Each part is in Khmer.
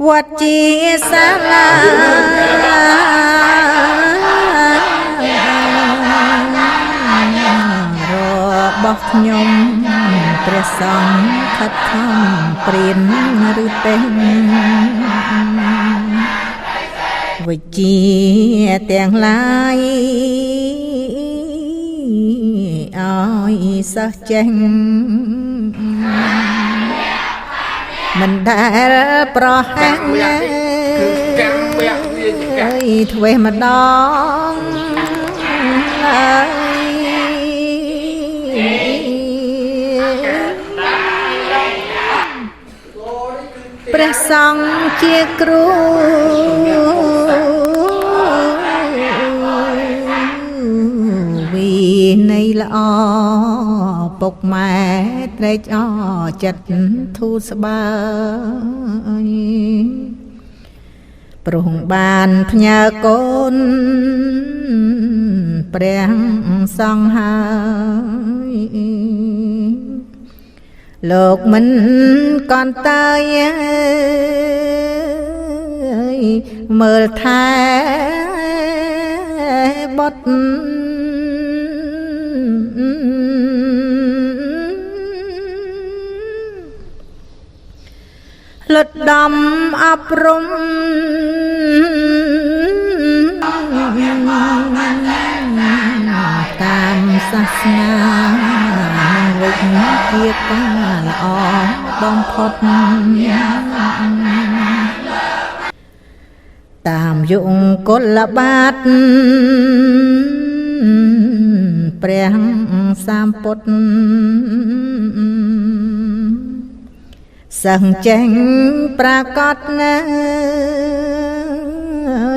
វត្តជាសាលារបស់ខ្ញុំព្រះសង្ឃខិតខំព្រៀនឬទេវិជ្ជាទាំងឡាយឲ្យសិស្សចេះមិនដែលប្រហែលធ្វេសម្ដងព្រះសង្ឃជាគ្រូវិន័យល្អពុកម៉ែត្រេកអរចិត្តធូរស្បើយព្រោះបានផ្ញើកូនព្រះសង្ឃហើយលោកមិនកន្តើយមើលថែបុត្រលត់ដំអប់រំតាមសាសនាវិជ្ជាការល្អបំផុតតាមយង្គលបាតព្រះសម្ពុទ្ធសឹងចេញប្រកាសណា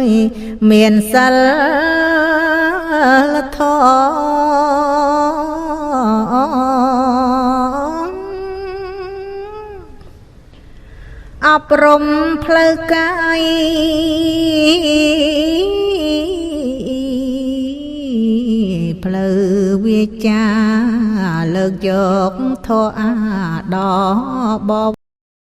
យមានសិលធម៌អប់រំផ្លូវកាយផ្លូវវាចាលើកយកធម៌អាដប